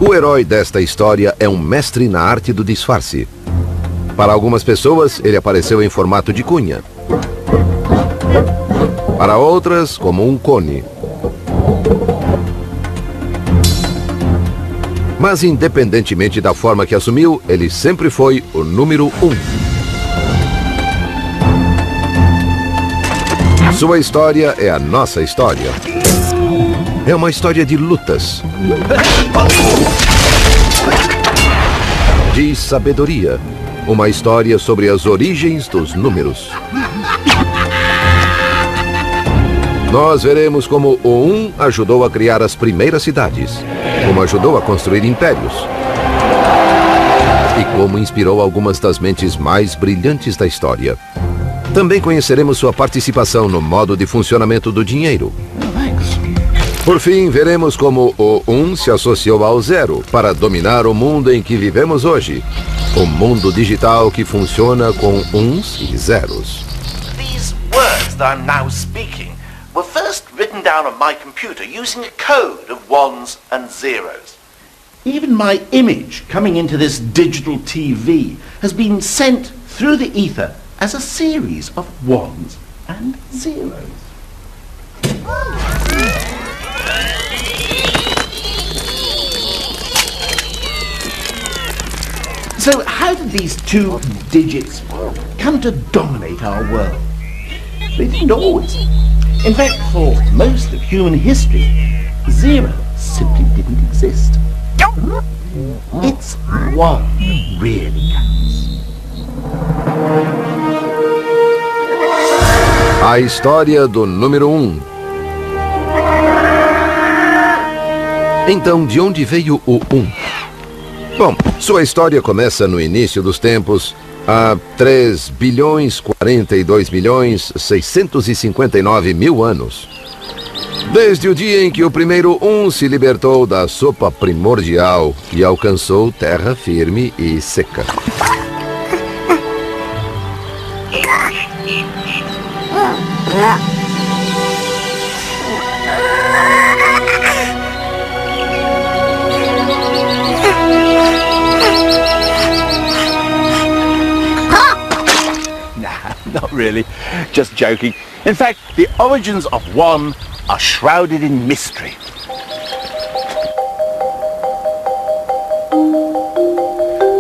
O herói desta história é um mestre na arte do disfarce. Para algumas pessoas, ele apareceu em formato de cunha. Para outras, como um cone. Mas independentemente da forma que assumiu, ele sempre foi o número 1. Sua história é a nossa história. É uma história de lutas, de sabedoria. Uma história sobre as origens dos números. Nós veremos como o 1 ajudou a criar as primeiras cidades, como ajudou a construir impérios e como inspirou algumas das mentes mais brilhantes da história. Também conheceremos sua participação no modo de funcionamento do dinheiro. Por fim, veremos como o 1 se associou ao 0 para dominar o mundo em que vivemos hoje. O mundo digital que funciona com 1s e 0s. These words that I'm now speaking were first written down on my computer using a code of 1s and 0s. Even my image coming into this digital TV has been sent through the ether as a series of 1s and 0s. So how did these two digits come to dominate our world? They didn't always. In fact, for most of human history, 0 simply didn't exist. It's 1 that really counts. A história do número 1. Então, de onde veio o 1? Bom, sua história começa no início dos tempos, há 3.042.659.000 anos. Desde o dia em que o primeiro 1 se libertou da sopa primordial e alcançou terra firme e seca. Not really, just joking. In fact, the origins of 1 are shrouded in mystery.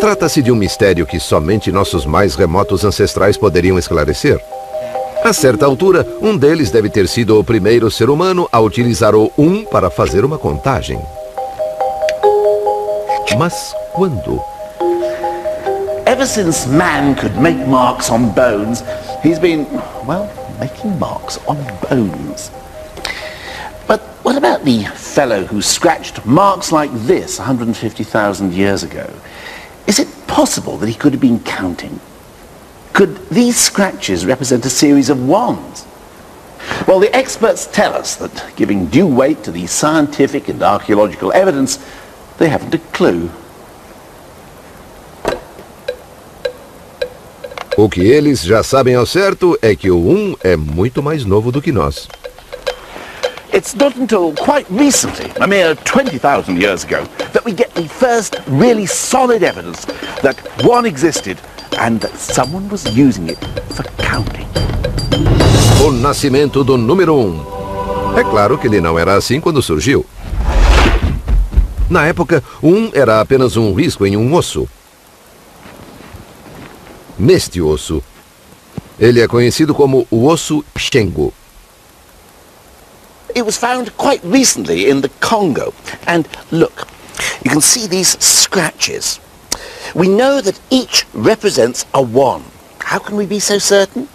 Trata-se de um mistério que somente nossos mais remotos ancestrais poderiam esclarecer. A certa altura, um deles deve ter sido o primeiro ser humano a utilizar o 1 para fazer uma contagem. Mas quando? Ever since man could make marks on bones, he's been, well, making marks on bones. But what about the fellow who scratched marks like this 150,000 years ago? Is it possible that he could have been counting? Could these scratches represent a series of 1s? Well, the experts tell us that, giving due weight to the scientific and archaeological evidence, they haven't a clue. O que eles já sabem ao certo é que o 1 é muito mais novo do que nós. It's not until quite recently, a mere 20,000 years ago, that we get the first really solid evidence that 1 existed and that someone was using it for counting. O nascimento do número 1. É claro que ele não era assim quando surgiu. Na época, 1 era apenas um risco em um osso. Neste osso, ele é conhecido como o osso Shengo. It was found quite recently in the Congo. And look, you can see these scratches. We know that each represents a 1. How can we be so certain?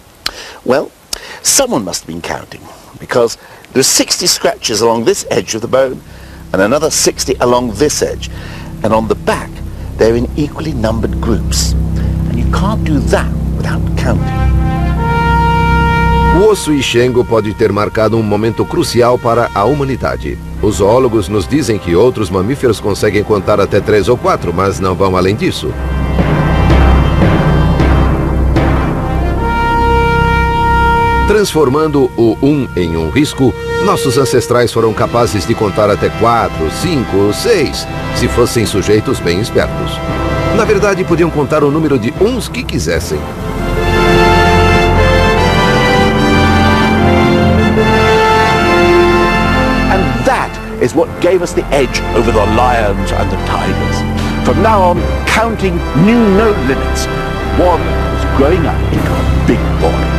Well, someone must have been counting, because there are 60 scratches along this edge of the bone and another 60 along this edge. And on the back, they're in equally numbered groups. And you can't do that without counting. O osso Shengo pode ter marcado um momento crucial para a humanidade. Os zoólogos nos dizem que outros mamíferos conseguem contar até 3 ou 4, mas não vão além disso. Transformando o 1 em um risco, nossos ancestrais foram capazes de contar até 4, 5 ou 6, se fossem sujeitos bem espertos. Na verdade, podiam contar o número de uns que quisessem. And that is what gave us the edge over the lions and the tigers. From now on, counting knew no limits. One was growing up into a big boy.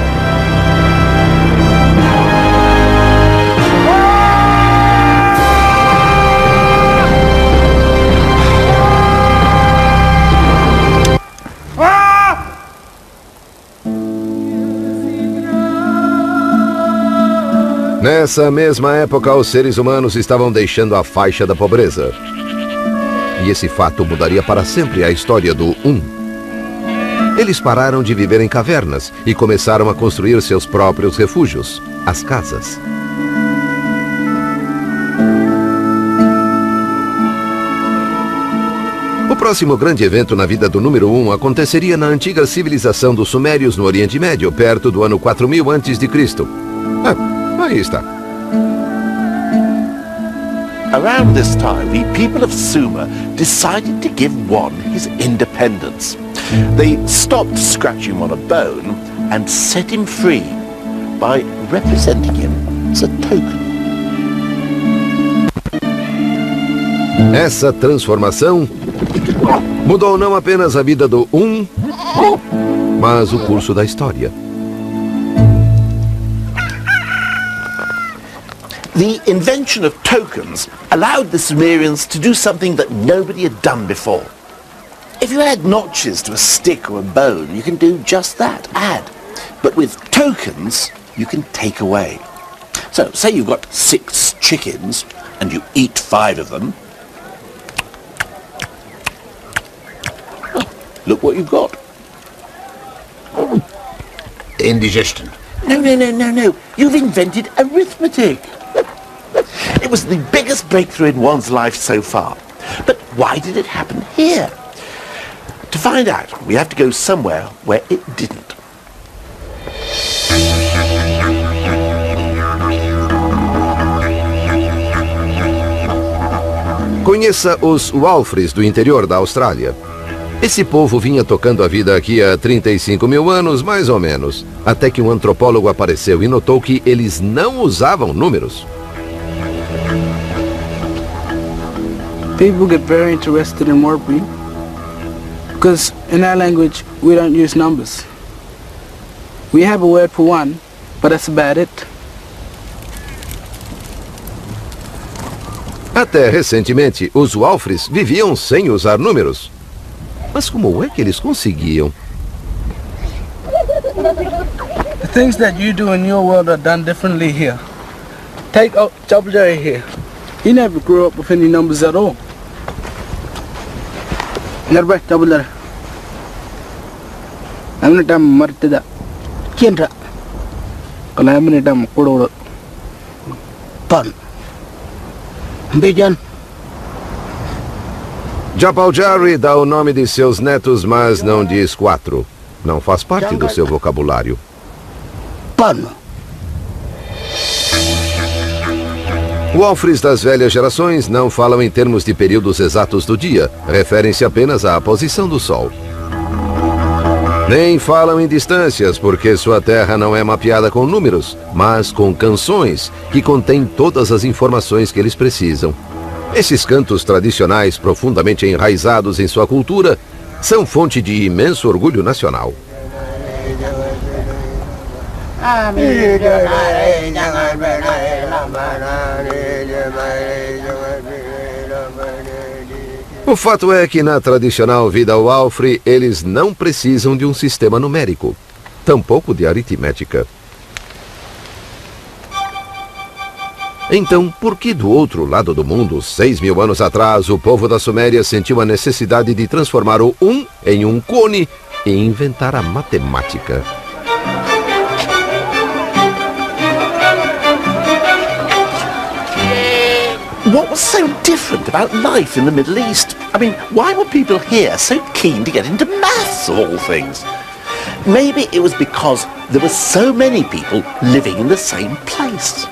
Nessa mesma época, os seres humanos estavam deixando a faixa da pobreza. E esse fato mudaria para sempre a história do 1. Eles pararam de viver em cavernas e começaram a construir seus próprios refúgios, as casas. O próximo grande evento na vida do número 1 aconteceria na antiga civilização dos Sumérios no Oriente Médio, perto do ano 4000 a.C. Aí está. Around this time, the people of Sumer decided to give one his independence. They stopped scratching him on a bone and set him free by representing him as a token. Essa transformação mudou não apenas a vida do 1, mas o curso da história. The invention of tokens allowed the Sumerians to do something that nobody had done before. If you add notches to a stick or a bone, you can do just that, add. But with tokens, you can take away. So, say you've got 6 chickens, and you eat 5 of them. Oh, look what you've got. Indigestion. No. You've invented arithmetic. It was the biggest breakthrough in one's life so far. But why did it happen here? To find out, we have to go somewhere where it didn't. Conheça os Walfris do interior da Austrália. Esse povo vinha tocando a vida aqui há 35 mil anos, mais ou menos, até que um antropólogo apareceu e notou que eles não usavam números. People get very interested in wordplay because in our language we don't use numbers. We have a word for one, but that's about it. Até recentemente, os Walfris viviam sem usar números. Mas como é que eles conseguiam? The things that you do in your world are done differently here. Take Jabberjay here. He never grew up with any numbers at all. Never Jabberjay. I'm not married. Kienra. Kalaminitam Kudo. Pan. Bijan. Jabberjay dá o nome de seus netos, mas não diz 4. Não faz parte do seu vocabulário. Pan. Walfris das velhas gerações não falam em termos de períodos exatos do dia, referem-se apenas à posição do sol. Nem falam em distâncias, porque sua terra não é mapeada com números, mas com canções, que contêm todas as informações que eles precisam. Esses cantos tradicionais, profundamente enraizados em sua cultura, são fonte de imenso orgulho nacional. O fato é que na tradicional vida Walfri, eles não precisam de um sistema numérico, tampouco de aritmética. Então, por que do outro lado do mundo, 6.000 anos atrás, o povo da Suméria sentiu a necessidade de transformar o 1 em um cone e inventar a matemática? What was so different about life in the Middle East? I mean, why were people here so keen to get into maths, of all things? Maybe it was because there were so many people living in the same place.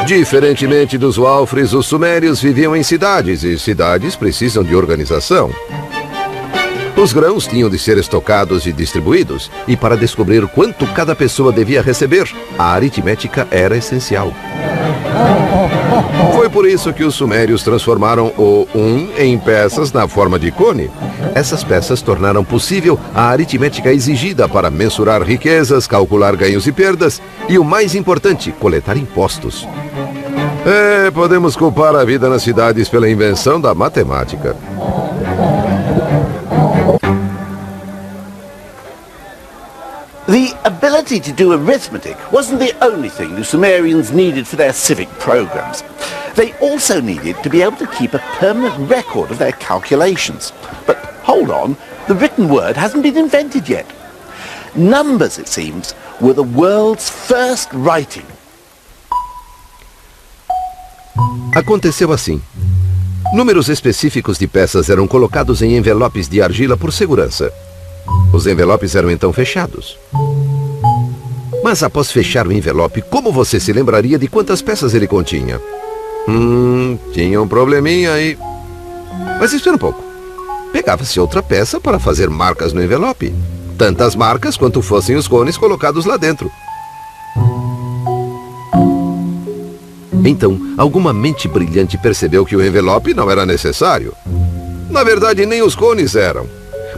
Diferentemente dos Walfres, os sumérios viviam em cidades e cidades precisam de organização. Os grãos tinham de ser estocados e distribuídos, e para descobrir quanto cada pessoa devia receber, a aritmética era essencial. Foi por isso que os sumérios transformaram o 1 em peças na forma de cone. Essas peças tornaram possível a aritmética exigida para mensurar riquezas, calcular ganhos e perdas e, o mais importante, coletar impostos. Podemos culpar a vida nas cidades pela invenção da matemática. The ability to do arithmetic wasn't the only thing the Sumerians needed for their civic programs. They also needed to be able to keep a permanent record of their calculations. But hold on, the written word hasn't been invented yet. Numbers, it seems, were the world's first writing. Aconteceu assim. Números específicos de peças eram colocados em envelopes de argila por segurança. Os envelopes eram então fechados. Mas após fechar o envelope, como você se lembraria de quantas peças ele continha? Tinha um probleminha aí. Mas espera um pouco. Pegava-se outra peça para fazer marcas no envelope. Tantas marcas quanto fossem os cones colocados lá dentro. Então, alguma mente brilhante percebeu que o envelope não era necessário. Na verdade, nem os cones eram.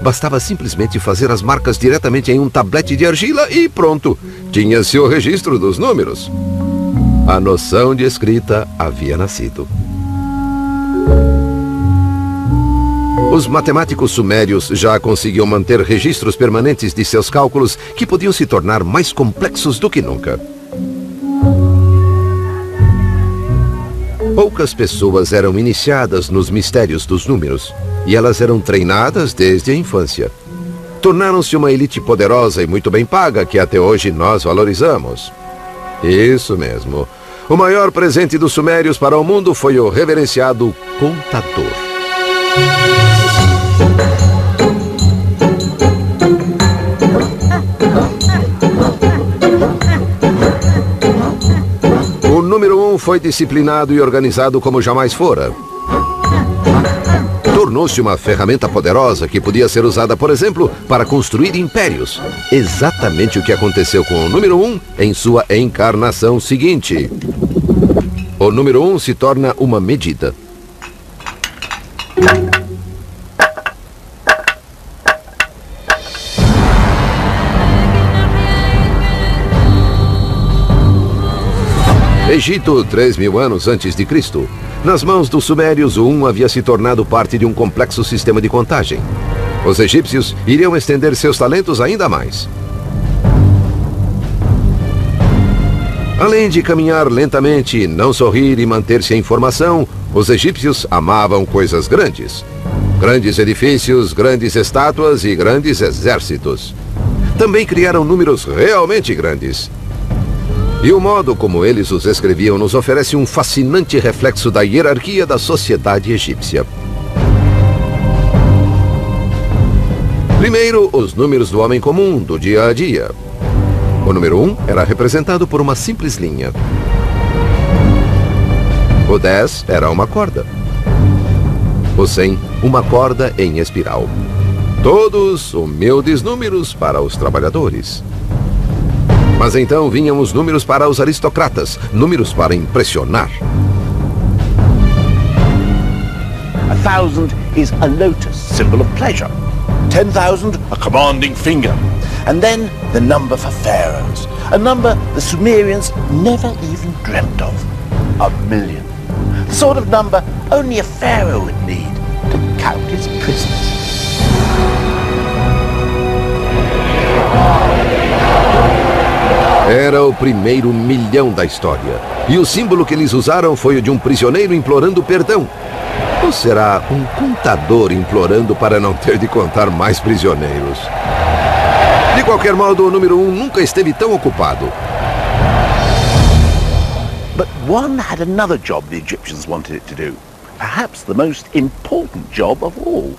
Bastava simplesmente fazer as marcas diretamente em um tablete de argila e pronto, tinha-se o registro dos números. A noção de escrita havia nascido. Os matemáticos sumérios já conseguiam manter registros permanentes de seus cálculos que podiam se tornar mais complexos do que nunca. Poucas pessoas eram iniciadas nos mistérios dos números, e elas eram treinadas desde a infância. Tornaram-se uma elite poderosa e muito bem paga que até hoje nós valorizamos. Isso mesmo. O maior presente dos sumérios para o mundo foi o reverenciado contador. O número 1 foi disciplinado e organizado como jamais fora. Tornou-se uma ferramenta poderosa que podia ser usada, por exemplo, para construir impérios. Exatamente o que aconteceu com o número 1 em sua encarnação seguinte. O número 1 se torna uma medida. Egito, 3.000 anos antes de Cristo. Nas mãos dos sumérios, o 1 havia se tornado parte de um complexo sistema de contagem. Os egípcios iriam estender seus talentos ainda mais. Além de caminhar lentamente, não sorrir e manter-se em formação, os egípcios amavam coisas grandes. Grandes edifícios, grandes estátuas e grandes exércitos. Também criaram números realmente grandes. E o modo como eles os escreviam nos oferece um fascinante reflexo da hierarquia da sociedade egípcia. Primeiro, os números do homem comum, do dia a dia. O número 1 era representado por uma simples linha. O 10 era uma corda. O 100, uma corda em espiral. Todos humildes números para os trabalhadores. Mas então vinham os números para os aristocratas, números para impressionar. 1,000 is a lotus, symbol of pleasure. 10,000, a commanding finger. And then the number for pharaohs, a number the Sumerians never even dreamt of. 1,000,000. The sort of number only a pharaoh would need to count his prisoners. Era o primeiro 1.000.000 da história. E o símbolo que eles usaram foi o de um prisioneiro implorando perdão. Ou será um contador implorando para não ter de contar mais prisioneiros? De qualquer modo, o número 1 nunca esteve tão ocupado. But one had another job the Egyptians wanted it to do. Perhaps the most important job of all.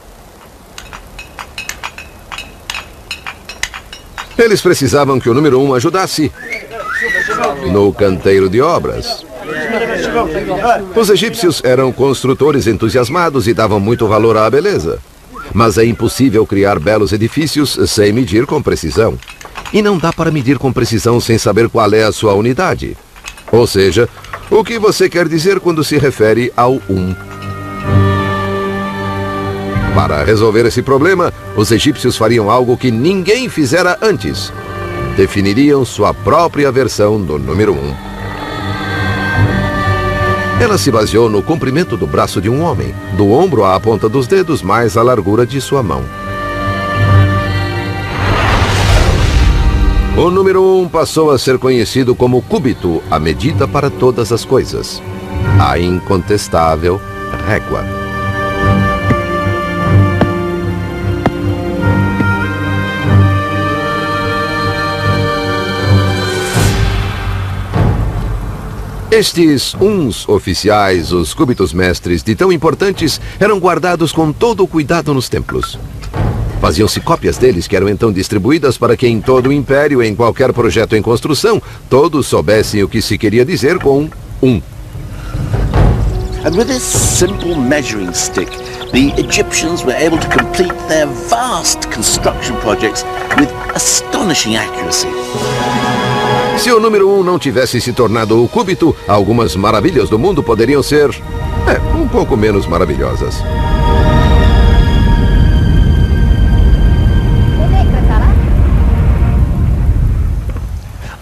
Eles precisavam que o número 1 ajudasse no canteiro de obras. Os egípcios eram construtores entusiasmados e davam muito valor à beleza. Mas é impossível criar belos edifícios sem medir com precisão. E não dá para medir com precisão sem saber qual é a sua unidade. Ou seja, o que você quer dizer quando se refere ao 1. Para resolver esse problema, os egípcios fariam algo que ninguém fizera antes. Definiriam sua própria versão do número 1. Ela se baseou no comprimento do braço de um homem, do ombro à ponta dos dedos mais a largura de sua mão. O número 1 passou a ser conhecido como cúbito, a medida para todas as coisas. A incontestável régua. Estes uns oficiais, os cúbitos mestres de tão importantes, eram guardados com todo o cuidado nos templos. Faziam-se cópias deles que eram então distribuídas para que em todo o império, em qualquer projeto em construção, todos soubessem o que se queria dizer com 1. And with this simple measuring stick, the Egyptians were able to complete their vast construction projects with astonishing accuracy. Se o número 1 não tivesse se tornado o cúbito, algumas maravilhas do mundo poderiam ser, um pouco menos maravilhosas.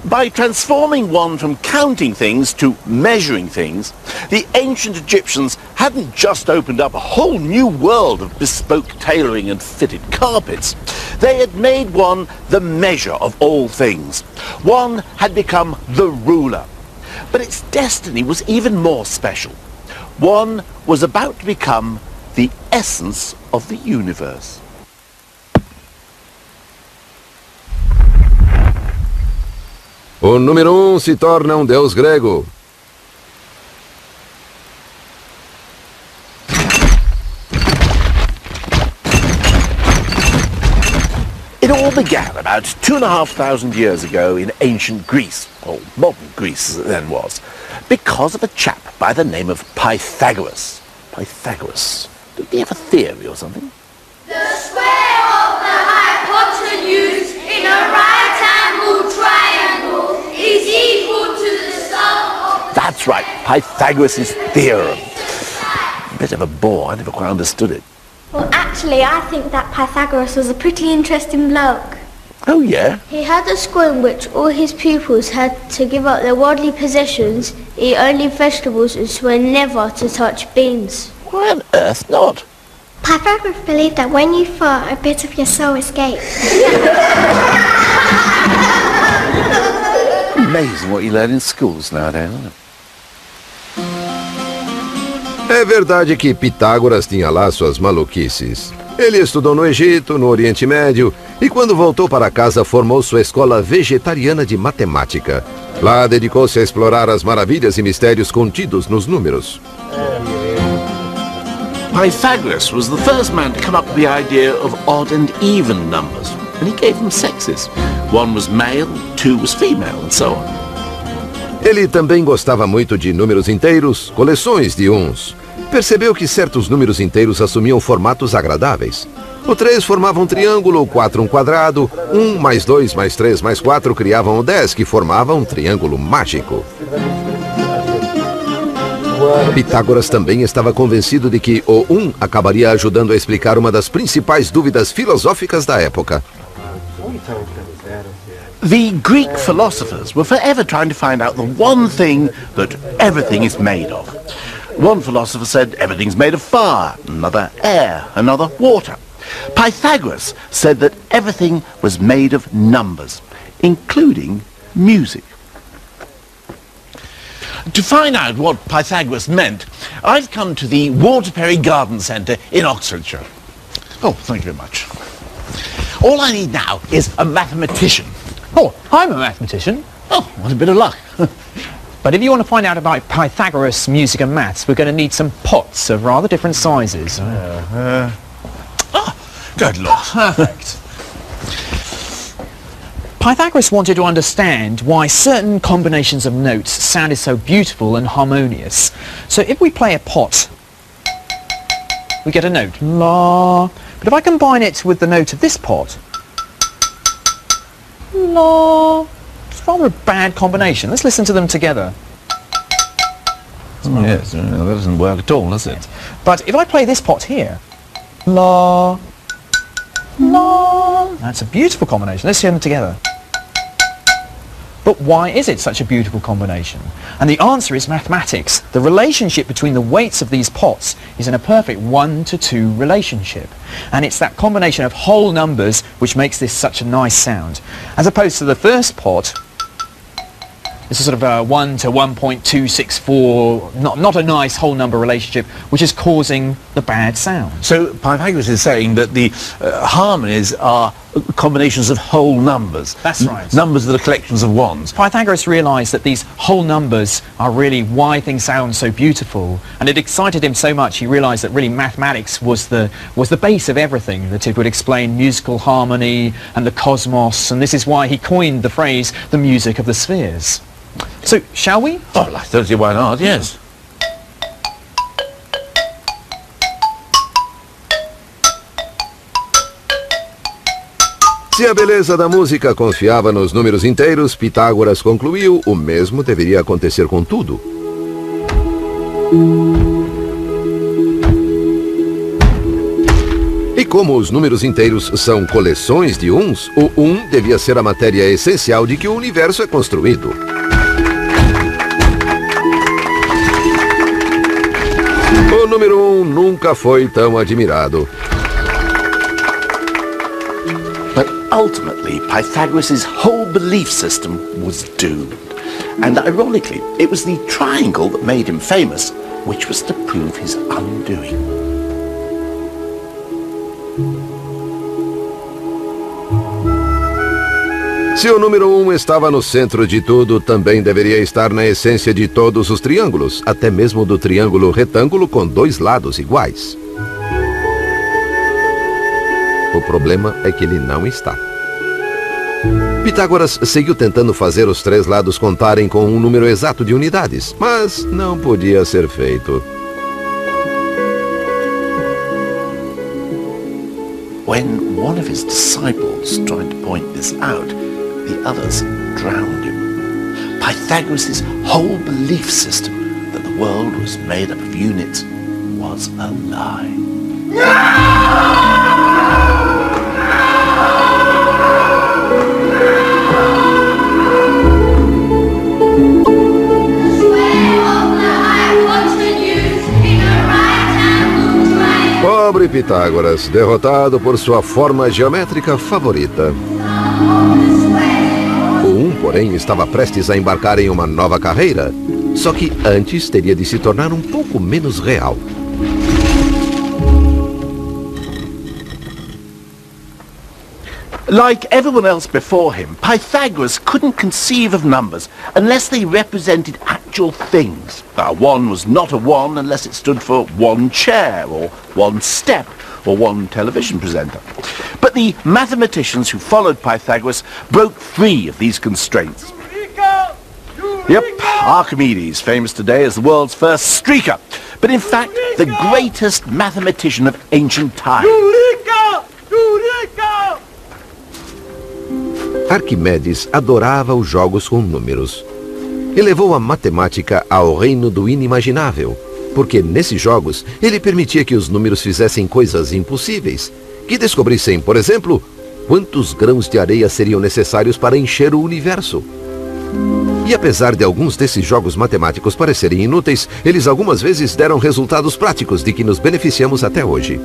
By transforming one from counting things to measuring things, the ancient Egyptians hadn't just opened up a whole new world of bespoke tailoring and fitted carpets. They had made one the measure of all things. One had become the ruler. But its destiny was even more special. One was about to become the essence of the universe. O número 1 se torna um deus grego. It all began about 2,500 years ago in ancient Greece, or modern Greece as it then was, because of a chap by the name of Pythagoras. Pythagoras. Did he have a theory or something? The square of the hypotenuse in a right-angled triangle is equal to the sum of the... That's right, Pythagoras' theorem. A bit of a bore, I never quite understood it. Well, actually, I think that Pythagoras was a pretty interesting bloke. Oh, yeah? He had a school in which all his pupils had to give up their worldly possessions, eat only vegetables, and swear never to touch beans. Why on earth not? Pythagoras believed that when you fart, a bit of your soul escapes. Amazing what you learn in schools nowadays, isn't it? É verdade que Pitágoras tinha lá suas maluquices. Ele estudou no Egito, no Oriente Médio, e quando voltou para casa formou sua escola vegetariana de matemática. Lá dedicou-se a explorar as maravilhas e mistérios contidos nos números. Pythagoras was the first man to come up with the idea of odd and even numbers, and he gave them sexes. One was male, two was female, and so on. Ele também gostava muito de números inteiros, coleções de uns. Percebeu que certos números inteiros assumiam formatos agradáveis. O 3 formava um triângulo, o 4 um quadrado, 1 mais 2 mais 3 mais 4 criavam o 10, que formava um triângulo mágico. Pitágoras também estava convencido de que o 1 acabaria ajudando a explicar uma das principais dúvidas filosóficas da época. The Greek philosophers were forever trying to find out the one thing that everything is made of. One philosopher said everything's made of fire, another air, another water. Pythagoras said that everything was made of numbers, including music. To find out what Pythagoras meant, I've come to the Waterperry Garden Centre in Oxfordshire. Oh, thank you very much. All I need now is a mathematician. Oh, I'm a mathematician. Oh, what a bit of luck. But if you want to find out about Pythagoras, music and maths, we're going to need some pots of rather different sizes. Good Lord. Perfect. Pythagoras wanted to understand why certain combinations of notes sounded so beautiful and harmonious. So if we play a pot, we get a note, la. But if I combine it with the note of this pot, la, it's rather a bad combination. Let's listen to them together. Oh, yes, that doesn't work at all, does it? But if I play this pot here, la, la, that's a beautiful combination. Let's hear them together. But why is it such a beautiful combination? And the answer is mathematics. The relationship between the weights of these pots is in a perfect 1-to-2 relationship. And it's that combination of whole numbers which makes this such a nice sound. As opposed to the first pot, it's a sort of a 1 to 1.264, not a nice whole number relationship, which is causing the bad sound. So Pythagoras is saying that the harmonies are combinations of whole numbers. That's right. Numbers that are collections of ones. Pythagoras realised that these whole numbers are really why things sound so beautiful, and it excited him so much he realised that really mathematics was the base of everything, that it would explain musical harmony and the cosmos, and this is why he coined the phrase the music of the spheres. So, shall we? Oh, I don't see why not, yes. Se a beleza da música confiava nos números inteiros, Pitágoras concluiu, o mesmo deveria acontecer com tudo. E como os números inteiros são coleções de uns, o 1 devia ser a matéria essencial de que o universo é construído. O número 1 nunca foi tão admirado. But ultimately, Pythagoras' whole belief system was doomed. And ironically, it was the triangle that made him famous, which was to prove his undoing. Se o número 1 estava no centro de tudo, também deveria estar na essência de todos os triângulos, até mesmo do triângulo retângulo com dois lados iguais. O problema é que ele não está. Pitágoras seguiu tentando fazer os três lados contarem com um número exato de unidades, mas não podia ser feito. When one of his disciples tried to point this out, the others drowned him. Pythagoras' whole belief system that the world was made up of units was a lie. Pobre Pitágoras, derrotado por sua forma geométrica favorita. O 1, porém, estava prestes a embarcar em uma nova carreira, só que antes teria de se tornar um pouco menos real. Like everyone else before him, Pythagoras couldn't conceive of numbers unless they represented actual things. 1 was not a 1 unless it stood for one chair, or one step, or one television presenter. But the mathematicians who followed Pythagoras broke free of these constraints. Yep, Archimedes, famous today as the world's first streaker, but in fact the greatest mathematician of ancient times. Arquimedes adorava os jogos com números. E levou a matemática ao reino do inimaginável, porque nesses jogos ele permitia que os números fizessem coisas impossíveis, que descobrissem, por exemplo, quantos grãos de areia seriam necessários para encher o universo. E apesar de alguns desses jogos matemáticos parecerem inúteis, eles algumas vezes deram resultados práticos de que nos beneficiamos até hoje.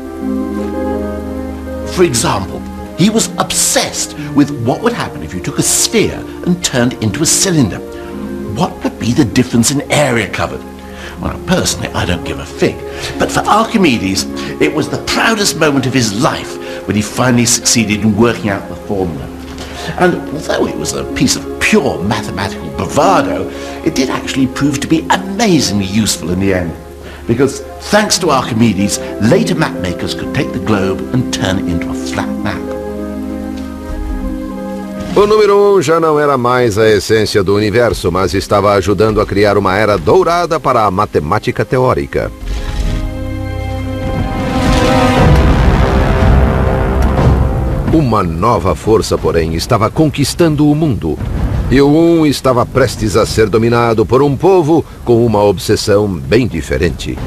For example, he was obsessed with what would happen if you took a sphere and turned it into a cylinder. What would be the difference in area covered? Well, personally, I don't give a fig. But for Archimedes, it was the proudest moment of his life when he finally succeeded in working out the formula. And although it was a piece of pure mathematical bravado, it did actually prove to be amazingly useful in the end. Because thanks to Archimedes, later mapmakers could take the globe and turn it into a flat map. O número 1 já não era mais a essência do universo, mas estava ajudando a criar uma era dourada para a matemática teórica. Uma nova força, porém, estava conquistando o mundo. E o 1 estava prestes a ser dominado por um povo com uma obsessão bem diferente.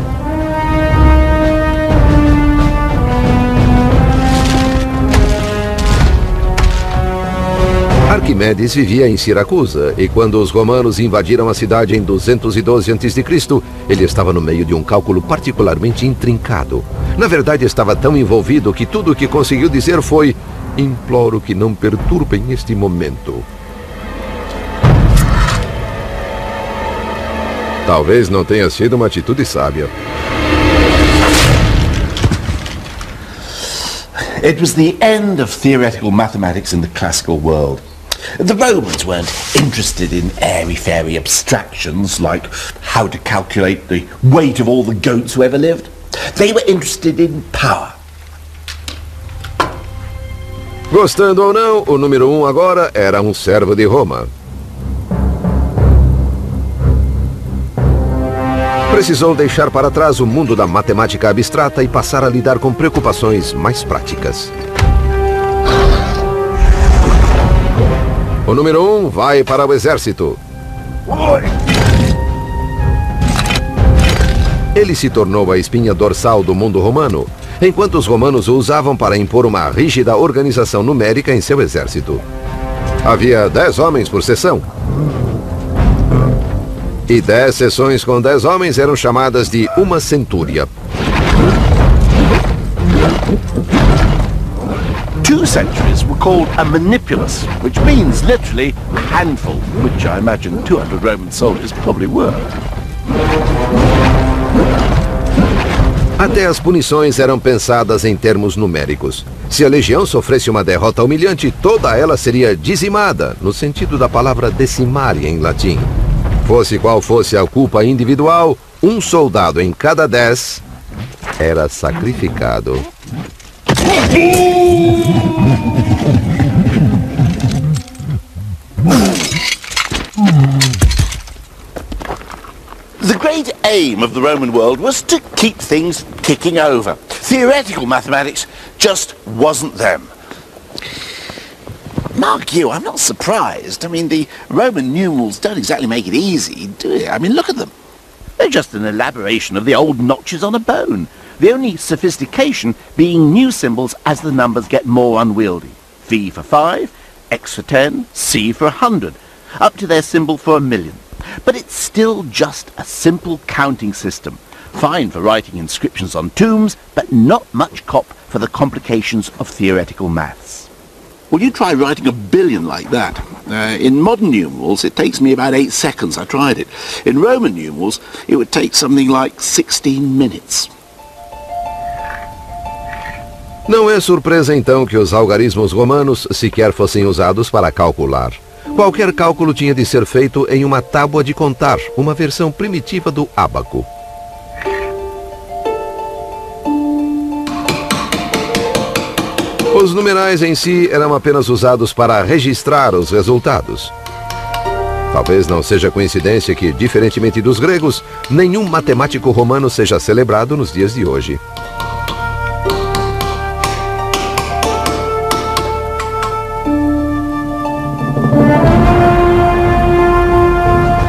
Arquimedes vivia em Siracusa, e quando os romanos invadiram a cidade em 212 a.C., ele estava no meio de um cálculo particularmente intrincado. Na verdade, estava tão envolvido que tudo o que conseguiu dizer foi: "Imploro que não perturbem este momento." Talvez não tenha sido uma atitude sábia. It was the end of theoretical mathematics in the classical world. The Romans weren't interested in airy-fairy abstractions like how to calculate the weight of all the goats who ever lived. They were interested in power. Gostando ou não, o número 1 agora era um servo de Roma. Precisou deixar para trás o mundo da matemática abstrata e passar a lidar com preocupações mais práticas. O número 1 vai para o exército. Ele se tornou a espinha dorsal do mundo romano, enquanto os romanos o usavam para impor uma rígida organização numérica em seu exército. Havia 10 homens por seção. E 10 seções com 10 homens eram chamadas de uma centúria. 2 centuries were called a manipulus, which means literally a handful, which I imagine 200 Roman soldiers probably were. Até as punições eram pensadas em termos numéricos. Se a legião sofresse uma derrota humilhante, toda ela seria dizimada, no sentido da palavra decimar em latim. Fosse qual fosse a culpa individual, um soldado em cada 10 era sacrificado. The great aim of the Roman world was to keep things ticking over. Theoretical mathematics just wasn't them. Mark you, I'm not surprised. I mean, the Roman numerals don't exactly make it easy, do they? I mean, look at them. They're just an elaboration of the old notches on a bone. The only sophistication being new symbols as the numbers get more unwieldy. V for 5, X for 10, C for 100, up to their symbol for 1,000,000. But it's still just a simple counting system. Fine for writing inscriptions on tombs, but not much cop for the complications of theoretical maths. Well, you try writing 1 billion like that. In modern numerals, it takes me about 8 seconds. I tried it. In Roman numerals, it would take something like 16 minutes. Não é surpresa, então, que os algarismos romanos sequer fossem usados para calcular. Qualquer cálculo tinha de ser feito em uma tábua de contar, uma versão primitiva do ábaco. Os numerais em si eram apenas usados para registrar os resultados. Talvez não seja coincidência que, diferentemente dos gregos, nenhum matemático romano seja celebrado nos dias de hoje.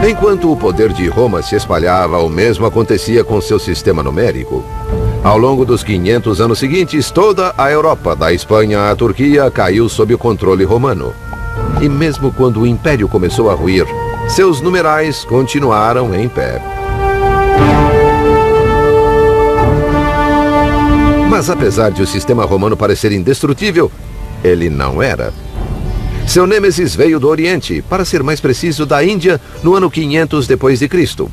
Enquanto o poder de Roma se espalhava, o mesmo acontecia com seu sistema numérico. Ao longo dos 500 anos seguintes, toda a Europa, da Espanha à Turquia, caiu sob o controle romano. E mesmo quando o Império começou a ruir, seus numerais continuaram em pé. Mas apesar de o sistema romano parecer indestrutível, ele não era. Seu nêmesis veio do Oriente, para ser mais preciso, da Índia, no ano 500 depois de Cristo.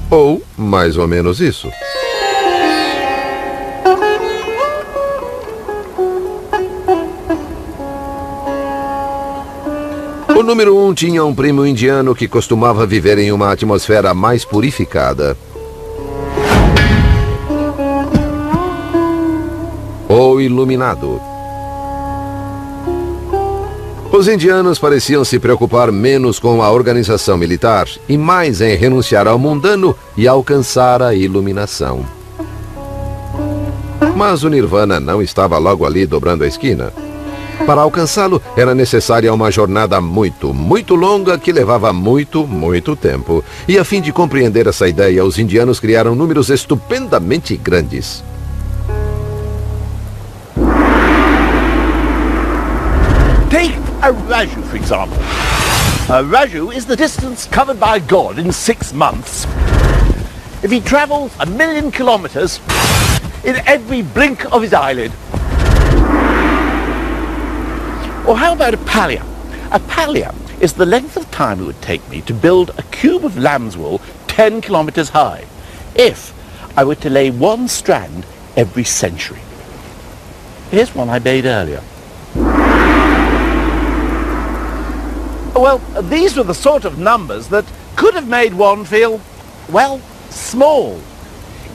Ou mais ou menos isso. O número 1 tinha um primo indiano que costumava viver em uma atmosfera mais purificada. O iluminado. Os indianos pareciam se preocupar menos com a organização militar e mais em renunciar ao mundano e alcançar a iluminação. Mas o Nirvana não estava logo ali dobrando a esquina. Para alcançá-lo, era necessária uma jornada muito, muito longa que levava muito, muito tempo. E a fim de compreender essa ideia, os indianos criaram números estupendamente grandes. Take a raju, for example. A raju is the distance covered by God in 6 months. If he travels 1,000,000 kilometers in every blink of his eyelid. Or how about a pallium? A pallium is the length of time it would take me to build a cube of lamb's wool 10 kilometers high, if I were to lay one strand every century. Here's one I made earlier. Well, these were the sort of numbers that could have made one feel, well, small,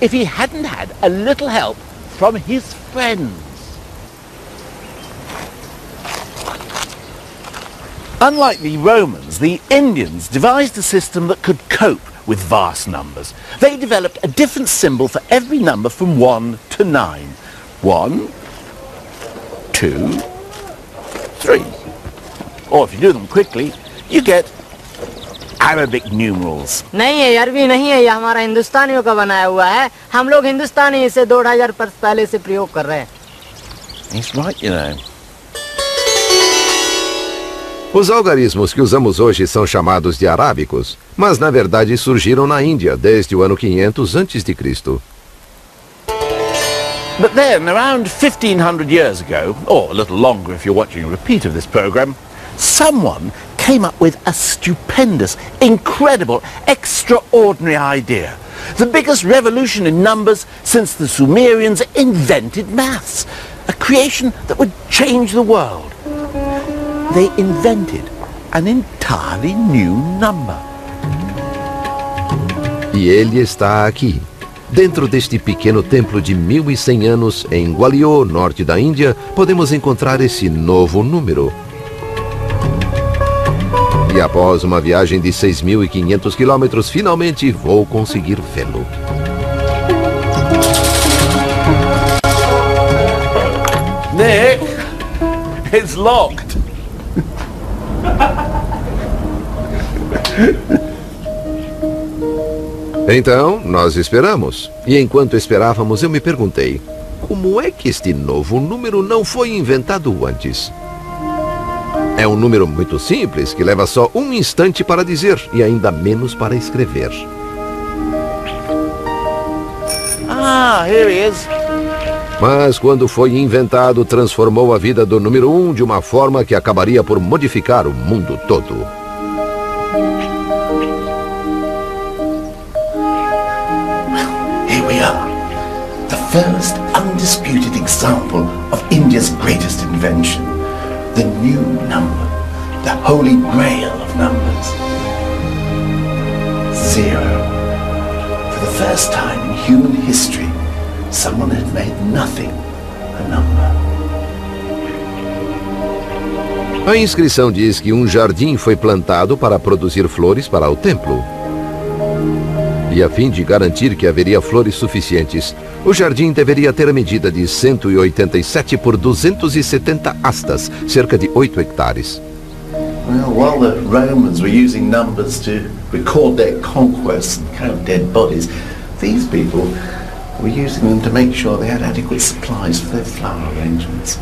if he hadn't had a little help from his friends. Unlike the Romans, the Indians devised a system that could cope with vast numbers. They developed a different symbol for every number from 1 to 9. 1, 2, 3. Or if you do them quickly, you get Arabic numerals. नहीं है, अरबी नहीं है, ये हमारा हिंदुस्तानियों का बनाया हुआ है. हम लोग हिंदुस्तानी इसे 2000 वर्ष पहले से प्रयोग कर रहे हैं. He's right, you know. Os algarismos que usamos hoje são chamados de arábicos, mas na verdade surgiram na Índia desde o ano 500 a.C. But then, around 1500 years ago, or a little longer if you're watching a repeat of this program, someone came up with a stupendous, incredible, extraordinary idea. The biggest revolution in numbers since the Sumerians invented maths. A creation that would change the world. They invented an entirely new number. E ele está aqui. Dentro deste pequeno templo de 1100 anos, em Gwalior, norte da Índia, podemos encontrar esse novo número. E após uma viagem de 6.500 quilômetros, finalmente vou conseguir vê-lo. Nick, it's locked. Então, nós esperamos. E enquanto esperávamos, eu me perguntei, como é que este novo número não foi inventado antes? É um número muito simples, que leva só um instante para dizer e ainda menos para escrever. Ah, here he is. Mas quando foi inventado, transformou a vida do número 1 de uma forma que acabaria por modificar o mundo todo. Here we are. The first undisputed example of India's greatest invention. The new number. The holy grail of numbers. 0. For the first time in human history, someone had made nothing a number. A inscrição diz que um jardim foi plantado para produzir flores para o templo. E a fim de garantir que haveria flores suficientes, o jardim deveria ter a medida de 187 por 270 astas, cerca de 8 hectares. Well, while the Romans were using numbers to record their conquests and count dead bodies, these people were using them to make sure they had adequate supplies for their flower arrangements.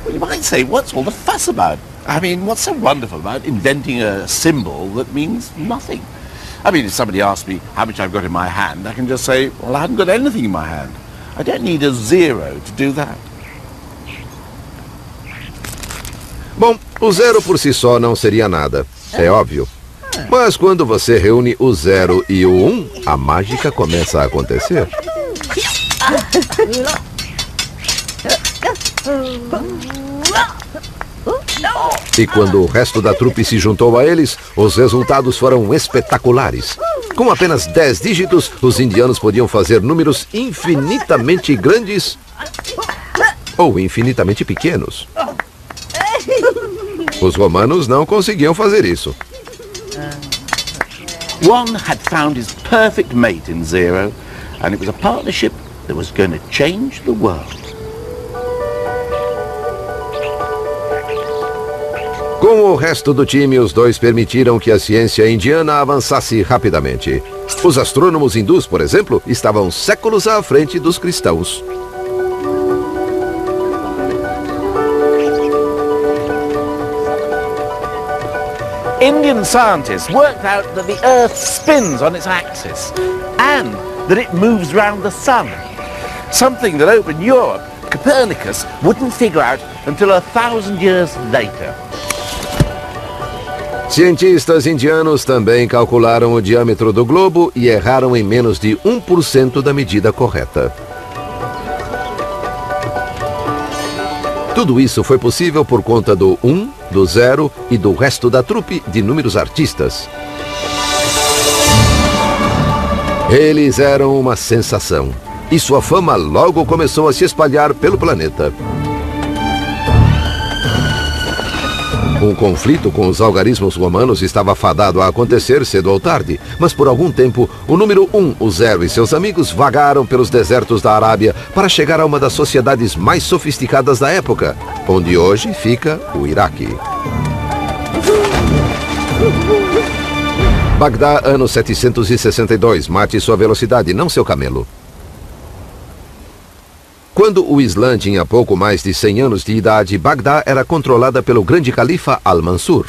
Well, you might say, what's all the fuss about? I mean, what's so wonderful about inventing a symbol that means nothing? I mean, if somebody asks me how much I've got in my hand, I can just say, well, I haven't got anything in my hand. I don't need a 0 to do that. Bom, o 0 por si só não seria nada, é óbvio. Mas quando você reúne o 0 e o 1, a mágica começa a acontecer. E quando o resto da trupe se juntou a eles, os resultados foram espetaculares. Com apenas 10 dígitos, os indianos podiam fazer números infinitamente grandes ou infinitamente pequenos. Os romanos não conseguiam fazer isso. One had found his perfect mate in Zero, and it was a partnership that was going to change the world. Com o resto do time, os dois permitiram que a ciência indiana avançasse rapidamente. Os astrônomos hindus, por exemplo, estavam séculos à frente dos cristãos. Indian scientists worked out that the Earth spins on its axis and that it moves round the sun. Something that over in Europe, Copernicus wouldn't figure out until 1,000 years later. Cientistas indianos também calcularam o diâmetro do globo e erraram em menos de 1% da medida correta. Tudo isso foi possível por conta do 1, do 0 e do resto da trupe de inúmeros artistas. Eles eram uma sensação, e sua fama logo começou a se espalhar pelo planeta. Um conflito com os algarismos romanos estava fadado a acontecer cedo ou tarde, mas por algum tempo o número 1, o 0 e seus amigos vagaram pelos desertos da Arábia para chegar a uma das sociedades mais sofisticadas da época, onde hoje fica o Iraque. Bagdá, ano 762. Mate sua velocidade, não seu camelo. Quando o Islã tinha pouco mais de 100 anos de idade, Bagdá era controlada pelo grande califa Al-Mansur.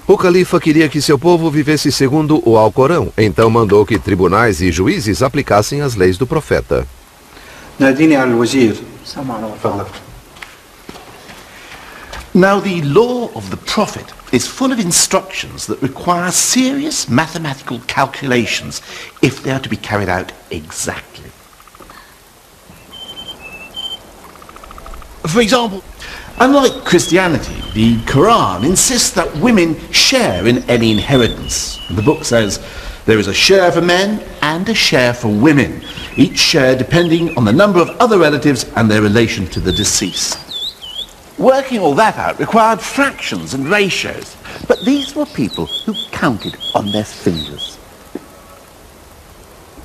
O califa queria que seu povo vivesse segundo o Alcorão, então mandou que tribunais e juízes aplicassem as leis do profeta. Now, the law of the Prophet is full of instructions that require serious mathematical calculations if they are to be carried out exactly. For example, unlike Christianity, the Quran insists that women share in any inheritance. The book says there is a share for men and a share for women, each share depending on the number of other relatives and their relation to the deceased. Working all that out required fractions and ratios, but these were people who counted on their fingers.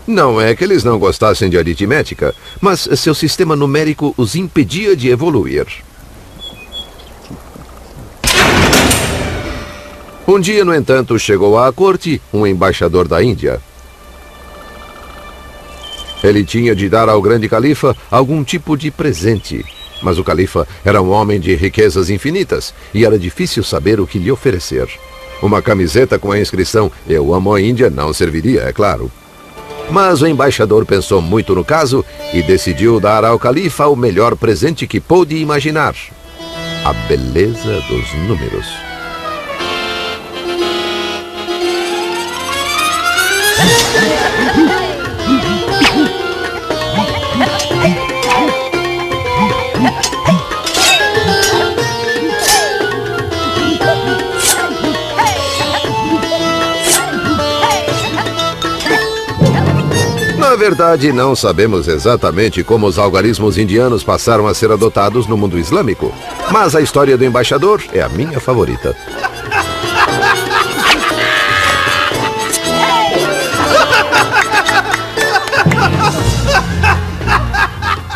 Não é que eles não gostassem de aritmética, mas seu sistema numérico os impedia de evoluir. Um dia, no entanto, chegou à corte um embaixador da Índia. Ele tinha de dar ao grande califa algum tipo de presente, mas o califa era um homem de riquezas infinitas e era difícil saber o que lhe oferecer. Uma camiseta com a inscrição "Eu amo a Índia" não serviria, é claro. Mas o embaixador pensou muito no caso e decidiu dar ao califa o melhor presente que pôde imaginar: a beleza dos números. Na verdade, não sabemos exatamente como os algarismos indianos passaram a ser adotados no mundo islâmico, mas a história do embaixador é a minha favorita.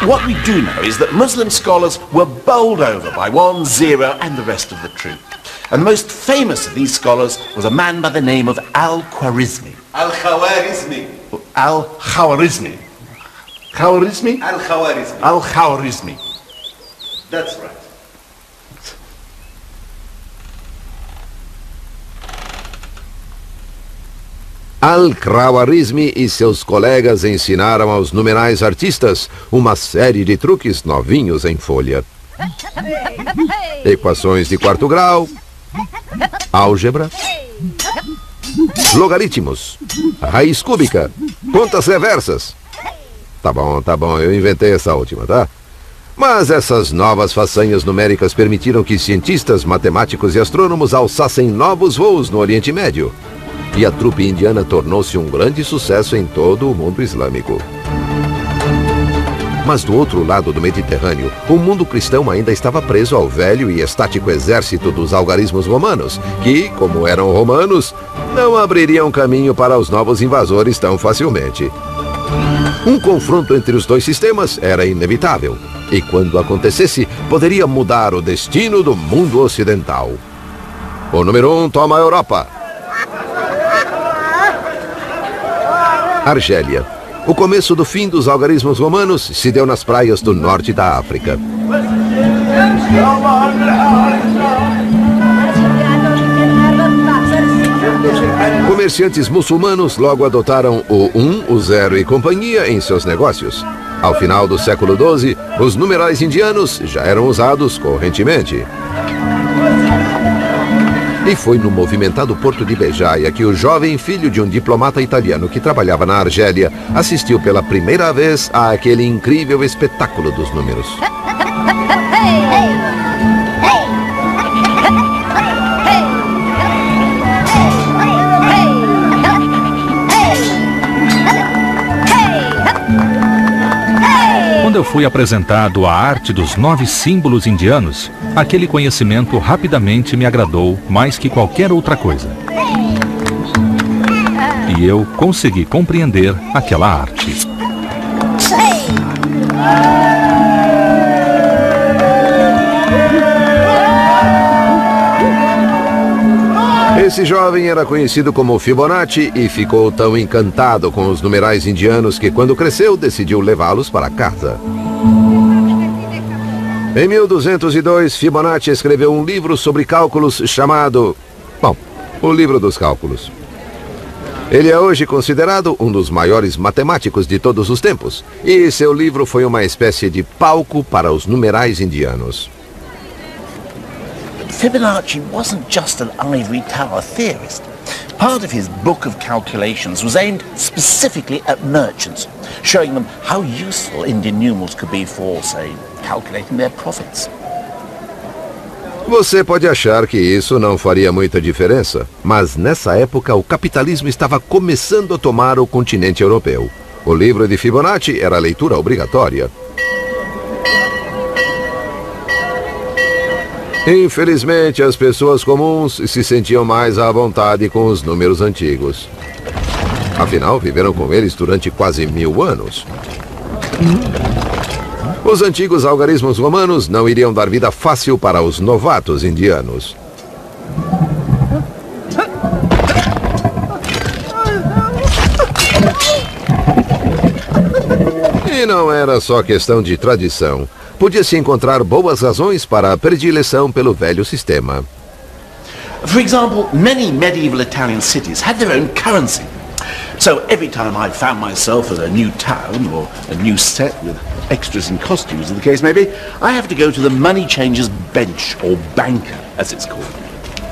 What we do know is that Muslim scholars were bowled over by 1, 0 and the rest of the troop. And the most famous of these scholars was a man by the name of Al-Khwarizmi. Al-Khwarizmi. Al-Khwarizmi. Khwarizmi? Al-Khwarizmi. Al-Khwarizmi. That's right. Al-Khwarizmi e seus colegas ensinaram aos numerais artistas uma série de truques novinhos em folha. Equações de quarto grau, álgebra, logaritmos, raiz cúbica, contas reversas. Tá bom, eu inventei essa última, tá? Mas essas novas façanhas numéricas permitiram que cientistas, matemáticos e astrônomos alçassem novos voos no Oriente Médio. E a trupe indiana tornou-se um grande sucesso em todo o mundo islâmico. Mas do outro lado do Mediterrâneo, o mundo cristão ainda estava preso ao velho e estático exército dos algarismos romanos, que, como eram romanos, não abririam caminho para os novos invasores tão facilmente. Um confronto entre os dois sistemas era inevitável, e quando acontecesse, poderia mudar o destino do mundo ocidental. O número 1 toma a Europa. Argélia. O começo do fim dos algarismos romanos se deu nas praias do norte da África. Comerciantes muçulmanos logo adotaram o 1, o 0 e companhia em seus negócios. Ao final do século XII, os numerais indianos já eram usados correntemente. E foi no movimentado porto de Bejaia que o jovem filho de um diplomata italiano que trabalhava na Argélia assistiu pela primeira vez àquele incrível espetáculo dos números. Quando eu fui apresentado à arte dos 9 símbolos indianos, aquele conhecimento rapidamente me agradou mais que qualquer outra coisa. E eu consegui compreender aquela arte. Esse jovem era conhecido como Fibonacci e ficou tão encantado com os numerais indianos que, quando cresceu, decidiu levá-los para casa. Em 1202, Fibonacci escreveu um livro sobre cálculos chamado... o Livro dos Cálculos. Ele é hoje considerado um dos maiores matemáticos de todos os tempos, e seu livro foi uma espécie de palco para os numerais indianos. Fibonacci wasn't just an ivory tower theorist. Part of his book of calculations was aimed specifically at merchants, showing them how useful Indian numerals could be for, say, calculating their profits. Você pode achar que isso não faria muita diferença, mas nessa época o capitalismo estava começando a tomar o continente europeu. O livro de Fibonacci era a leitura obrigatória. Infelizmente, as pessoas comuns se sentiam mais à vontade com os números antigos. Afinal, viveram com eles durante quase 1000 anos. Os antigos algarismos romanos não iriam dar vida fácil para os novatos indianos. E não era só questão de tradição. Podia-se encontrar boas razões para a predileção pelo velho sistema. For example, many medieval Italian cities had their own currency. So every time I found myself at a new town or a new set with extras and costumes, as the case may be, I have to go to the money changer's bench, or banker, as it's called.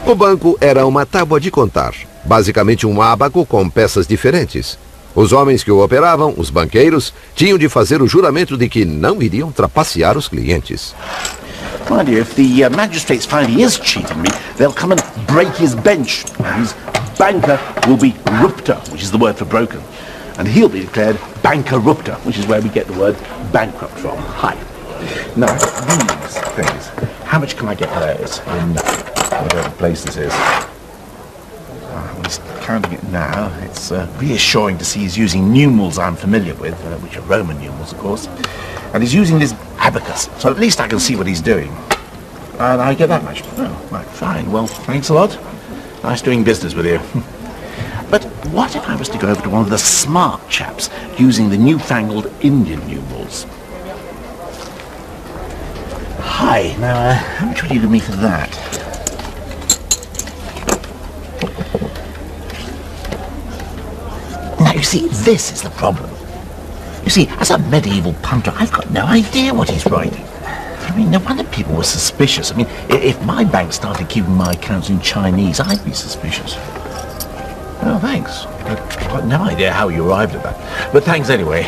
O banco era uma tábua de contar, basicamente um ábaco com peças diferentes. Os homens que o operavam, os banqueiros, tinham de fazer o juramento de que não iriam trapacear os clientes. Mind you, if the magistrates find he is cheating me, they'll come and break his bench. His banker will be rupta, which is the word for broken. And he'll be declared bankerupta, which is where we get the word bankrupt from. Hi. Now, these things, how much can I get for those in whatever place this is? He's counting it now. It's reassuring to see he's using numerals I'm familiar with, which are Roman numerals, of course. And he's using this abacus, so at least I can see what he's doing. And I get that much. Oh, right, fine. Well, thanks a lot. Nice doing business with you. But what if I was to go over to one of the smart chaps using the newfangled Indian numerals? Hi. Now, how much would you give me for that? Now, you see, this is the problem. You see, as a medieval punter, I've got no idea what he's writing. I mean, no wonder people were suspicious. I mean, if my bank started keeping my accounts in Chinese, I'd be suspicious. Oh, thanks. I've got no idea how you arrived at that. But thanks anyway.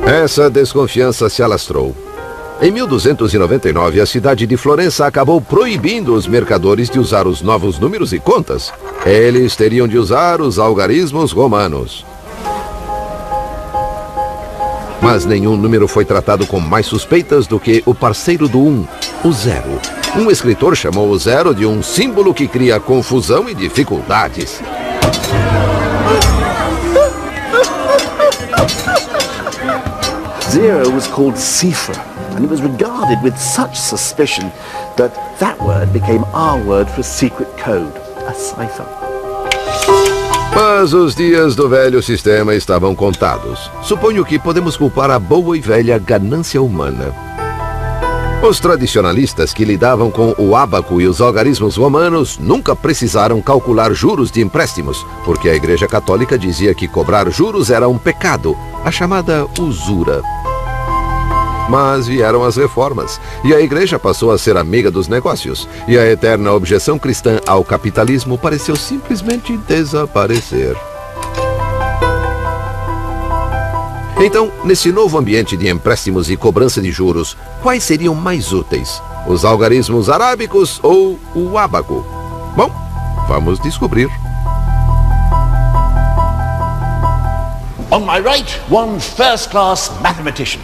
Essa desconfiança se alastrou. Em 1299, a cidade de Florença acabou proibindo os mercadores de usar os novos números e contas. Eles teriam de usar os algarismos romanos. Mas nenhum número foi tratado com mais suspeitas do que o parceiro do 1, o 0. Um escritor chamou o 0 de um símbolo que cria confusão e dificuldades. Zero was called cipher, and it was regarded with such suspicion that that word became our word for secret code, a cipher. Mas os dias do velho sistema estavam contados. Suponho que podemos culpar a boa e velha ganância humana. Os tradicionalistas que lidavam com o ábaco e os algarismos romanos nunca precisaram calcular juros de empréstimos, porque a Igreja Católica dizia que cobrar juros era um pecado, a chamada usura. Mas vieram as reformas, e a Igreja passou a ser amiga dos negócios, e a eterna objeção cristã ao capitalismo pareceu simplesmente desaparecer. Então, nesse novo ambiente de empréstimos e cobrança de juros, quais seriam mais úteis? Os algarismos arábicos ou o ábaco? Bom, vamos descobrir. On my right, one first-class mathematician.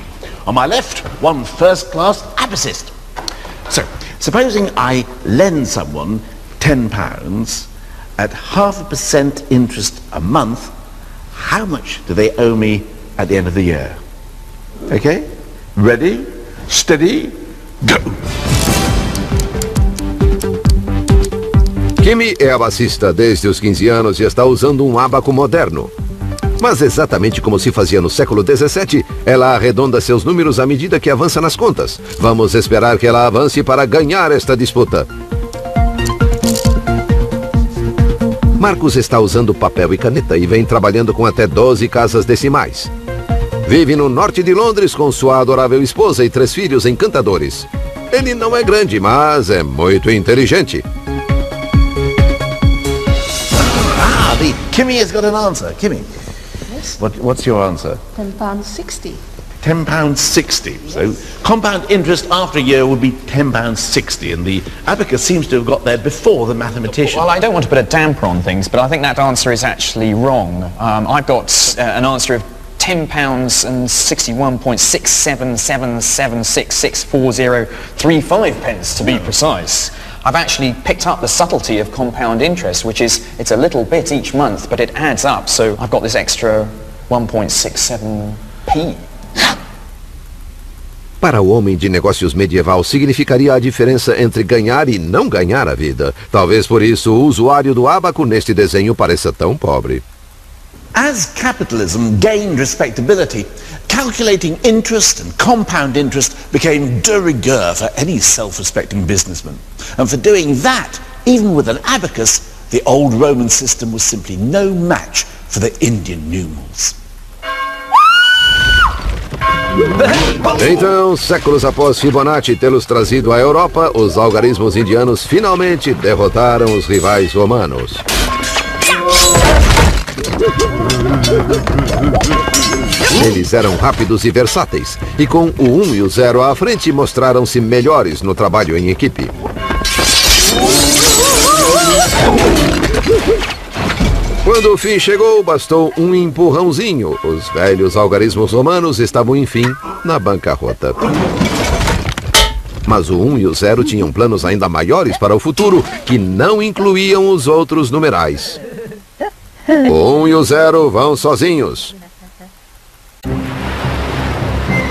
On my left, one first-class abacist. So, supposing I lend someone £10 at 0.5% interest a month, how much do they owe me at the end of the year? Okay? Ready? Steady? Go! Kimi é abacista desde os 15 anos e está usando um ábaco moderno. Mas exatamente como se fazia no século XVII, ela arredonda seus números à medida que avança nas contas. Vamos esperar que ela avance para ganhar esta disputa. Marcos está usando papel e caneta e vem trabalhando com até 12 casas decimais. Vive no norte de Londres com sua adorável esposa e 3 filhos encantadores. Ele não é grande, mas é muito inteligente. Kimmy has got an answer. Kimmy. What's your answer? £10.60. £10.60. So compound interest after a year would be £10.60, and the abacus seems to have got there before the mathematician. Well, I don't want to put a damper on things, but I think that answer is actually wrong. I've got an answer of £10.61.6777664035 to be precise. I've actually picked up the subtlety of compound interest, which is it's a little bit each month, but it adds up, so I've got this extra 1.67p. Para o homem de negócios medieval, significaria a diferença entre ganhar e não ganhar a vida. Talvez por isso o usuário do ábaco neste desenho pareça tão pobre. As capitalism gained respectability, calculating interest and compound interest became de rigueur for any self-respecting businessman. And for doing that, even with an abacus, the old Roman system was simply no match for the Indian numerals. Então, séculos após Fibonacci tê-los trazido à Europa, os algarismos indianos finalmente derrotaram os rivais romanos. Eles eram rápidos e versáteis, e com o 1 e o 0 à frente mostraram-se melhores no trabalho em equipe. Quando o fim chegou, bastou um empurrãozinho. Os velhos algarismos romanos estavam, enfim, na bancarrota. Mas o 1 e o 0 tinham planos ainda maiores para o futuro, que não incluíam os outros numerais. O 1 e o 0 vão sozinhos.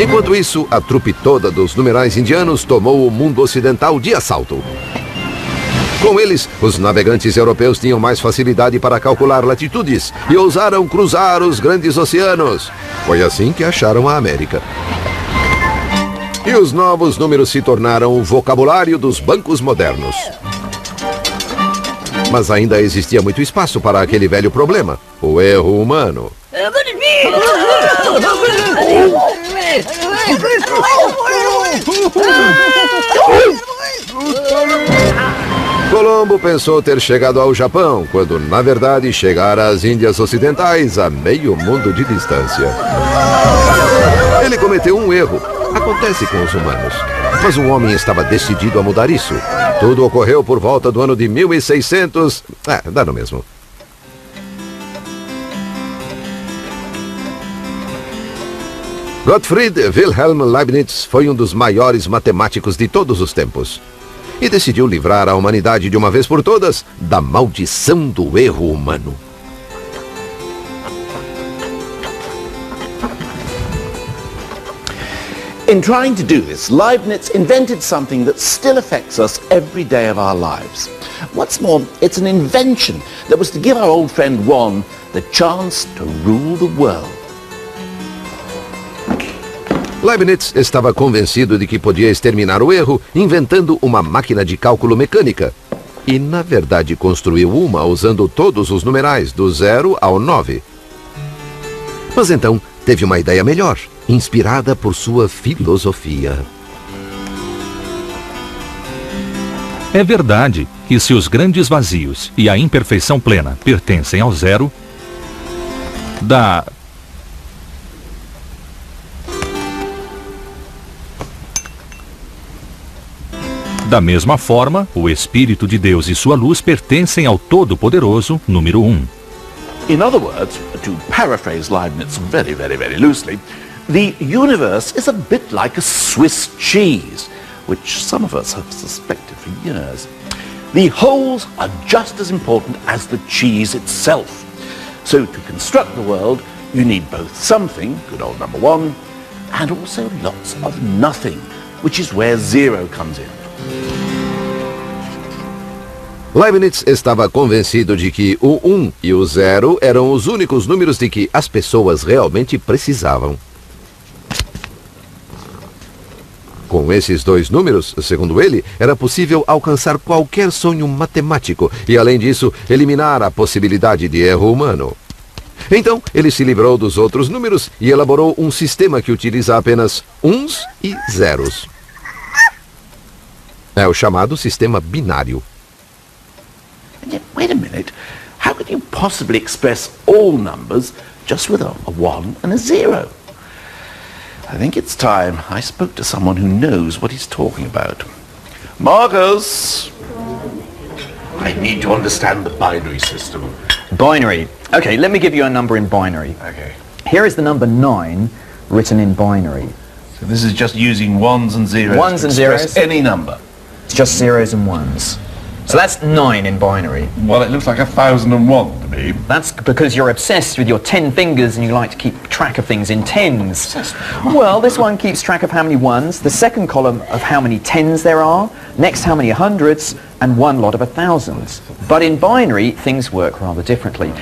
Enquanto isso, a trupe toda dos numerais indianos tomou o mundo ocidental de assalto. Com eles, os navegantes europeus tinham mais facilidade para calcular latitudes e ousaram cruzar os grandes oceanos. Foi assim que acharam a América. E os novos números se tornaram o vocabulário dos bancos modernos. Mas ainda existia muito espaço para aquele velho problema, o erro humano. Colombo pensou ter chegado ao Japão, quando na verdade chegara às Índias Ocidentais a meio mundo de distância. Ele cometeu um erro. Acontece com os humanos. Mas o homem estava decidido a mudar isso. Tudo ocorreu por volta do ano de 1600... dá no mesmo. Gottfried Wilhelm Leibniz foi um dos maiores matemáticos de todos os tempos e decidiu livrar a humanidade de uma vez por todas da maldição do erro humano. In trying to do this, Leibniz invented something that still affects us every day of our lives. What's more, it's an invention that was to give our old friend Juan the chance to rule the world. Leibniz estava convencido de que podia exterminar o erro inventando uma máquina de cálculo mecânica. E, na verdade, construiu uma usando todos os numerais, do 0 ao 9. Mas então, teve uma ideia melhor, inspirada por sua filosofia. É verdade que se os grandes vazios e a imperfeição plena pertencem ao zero, Da mesma forma, o Espírito de Deus e sua luz pertencem ao Todo-Poderoso, número 1. In other words, to paraphrase Leibniz very, very, very loosely, the universe is a bit like a Swiss cheese, which some of us have suspected for years. The holes are just as important as the cheese itself. So to construct the world, you need both something, good old number 1, and also lots of nothing, which is where 0 comes in. Leibniz estava convencido de que o 1 e o 0 eram os únicos números de que as pessoas realmente precisavam. Com esses dois números, segundo ele, era possível alcançar qualquer sonho matemático e, além disso, eliminar a possibilidade de erro humano. Então, ele se livrou dos outros números e elaborou um sistema que utiliza apenas uns e zeros. É o chamado sistema binário. Wait a minute, how could you possibly express all numbers just with a 1 and a 0? I think it's time I spoke to someone who knows what he's talking about. Marcus! I need to understand the binary system. Binary. Okay, let me give you a number in binary. Okay. Here is the number 9 written in binary. So this is just using ones and zeros Ones to and express zeros. any number. It's just zeros and ones. So that's 9 in binary. Well, it looks like 1001 to me. That's because you're obsessed with your 10 fingers and you like to keep track of things in tens. Well, this one keeps track of how many ones, the second column of how many tens there are, next how many hundreds, and one lot of 1000s. But in binary, things work rather differently.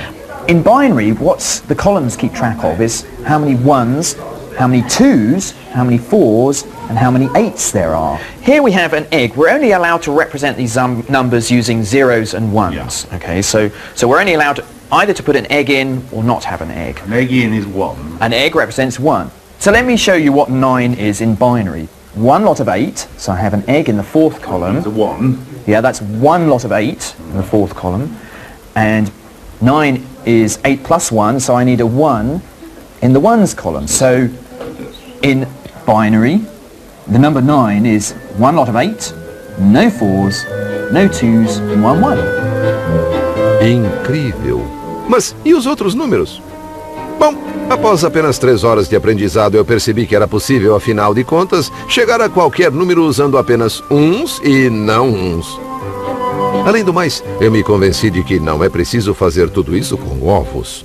In binary, what the columns keep track of is how many ones, how many twos, how many fours, and how many 8s there are. Here we have an egg. We're only allowed to represent these numbers using zeros and ones. Yeah. Okay, so we're only allowed either to put an egg in or not have an egg. An egg in is 1. An egg represents 1. So let me show you what 9 is in binary. One lot of 8, so I have an egg in the fourth column. It's a 1. Yeah, that's one lot of 8 in the fourth column. And 9 is 8 plus 1, so I need a 1 in the ones column. So in binary, the number 9 is one lot of 8, no 4s, no 2s, and 1 1. Incrível! Mas e os outros números? Bom, após apenas 3 horas de aprendizado, eu percebi que era possível, afinal de contas, chegar a qualquer número usando apenas uns e não uns. Além do mais, eu me convenci de que não é preciso fazer tudo isso com ovos.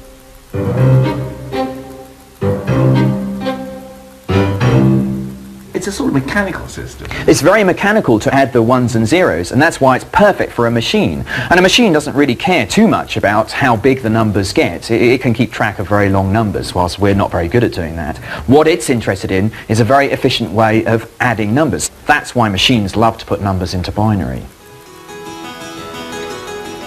It's a sort of mechanical system. It's very mechanical to add the ones and zeros, and that's why it's perfect for a machine. And a machine doesn't really care too much about how big the numbers get. It can keep track of very long numbers, whilst we're not very good at doing that. What it's interested in is a very efficient way of adding numbers. That's why machines love to put numbers into binary.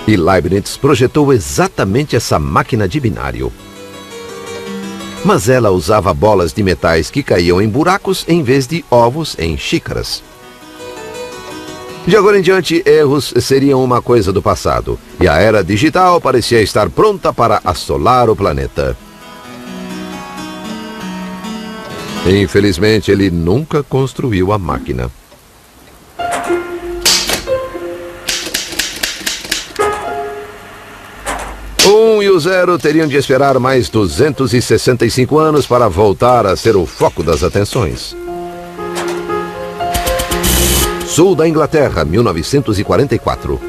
E Leibniz projetou exatamente essa máquina de binário. Mas ela usava bolas de metais que caíam em buracos em vez de ovos em xícaras. De agora em diante, erros seriam uma coisa do passado, e a era digital parecia estar pronta para assolar o planeta. Infelizmente, ele nunca construiu a máquina. O 1 e o 0 teriam de esperar mais 265 anos para voltar a ser o foco das atenções. Sul da Inglaterra, 1944.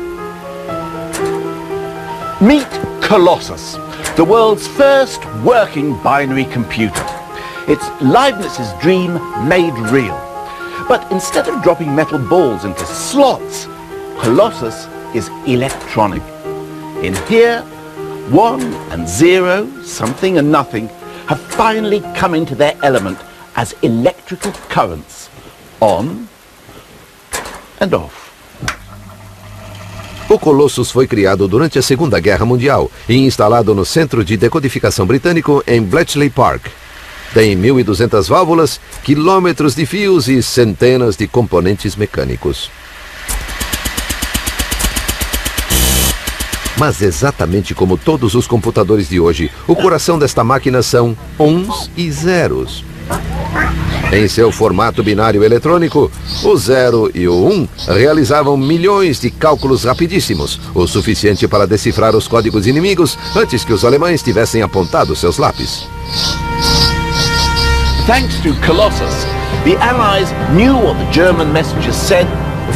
Meet Colossus, the world's first working binary computer. It's Leibniz's dream made real. But instead of dropping metal balls into slots, Colossus is electronic. In here, 1 and 0, something and nothing, have finally come into their element as electrical currents, on and off. O Colossus foi criado durante a Segunda Guerra Mundial e instalado no Centro de Decodificação Britânico em Bletchley Park. Tem 1.200 válvulas, quilômetros de fios e centenas de componentes mecânicos. Mas exatamente como todos os computadores de hoje, o coração desta máquina são uns e zeros. Em seu formato binário eletrônico, o 0 e o 1 realizavam milhões de cálculos rapidíssimos, o suficiente para decifrar os códigos inimigos antes que os alemães tivessem apontado seus lápis. Thanks to Colossus, the Allies knew what the German messengers said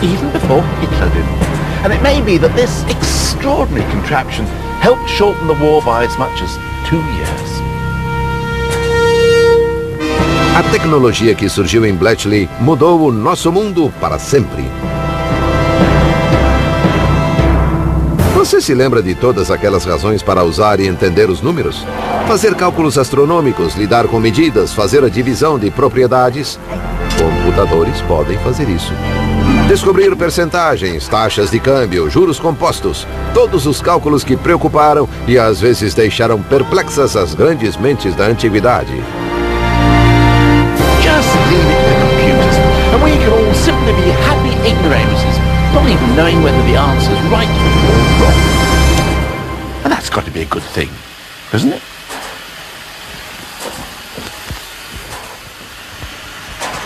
even before Hitler did. And it may be that this extraordinary contraption helped shorten the war by as much as 2 years. A tecnologia que surgiu em Bletchley mudou o nosso mundo para sempre. Você se lembra de todas aquelas razões para usar e entender os números? Fazer cálculos astronômicos, lidar com medidas, fazer a divisão de propriedades? Computadores podem fazer isso. Descobrir percentagens, taxas de câmbio, juros compostos, todos os cálculos que preocuparam e às vezes deixaram perplexas as grandes mentes da antiguidade. Just leave it to the computers, and we can all simply be happy ignoramuses, not even knowing whether the answer's right or wrong. And that's got to be a good thing, isn't it?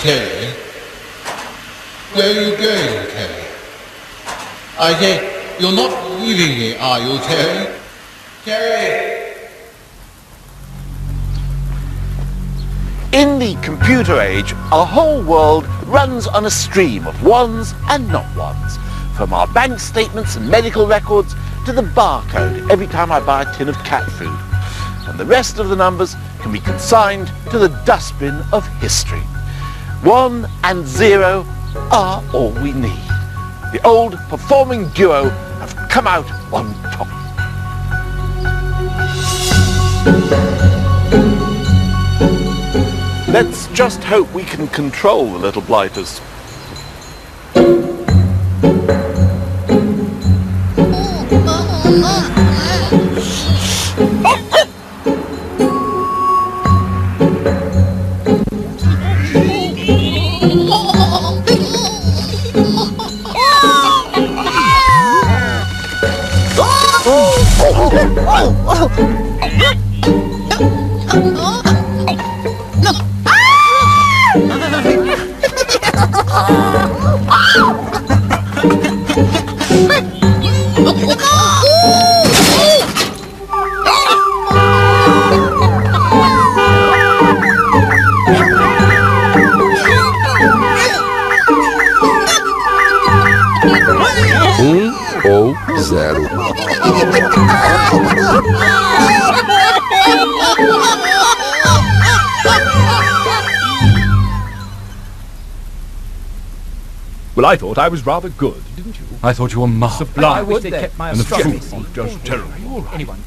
Terry? Where are you going, Terry? I say, you're not leaving me, are you, Terry? Terry! In the computer age, our whole world runs on a stream of ones and not ones. From our bank statements and medical records to the barcode every time I buy a tin of cat food. And the rest of the numbers can be consigned to the dustbin of history. 1 and 0 are all we need. The old performing duo have come out on top. Let's just hope we can control the little blighters. Ou 0. Well, I thought I was rather good, didn't you? I thought you were marvelous. Sublime. I wish they kept my And the astronomy food was seat. just terrible. Anyone.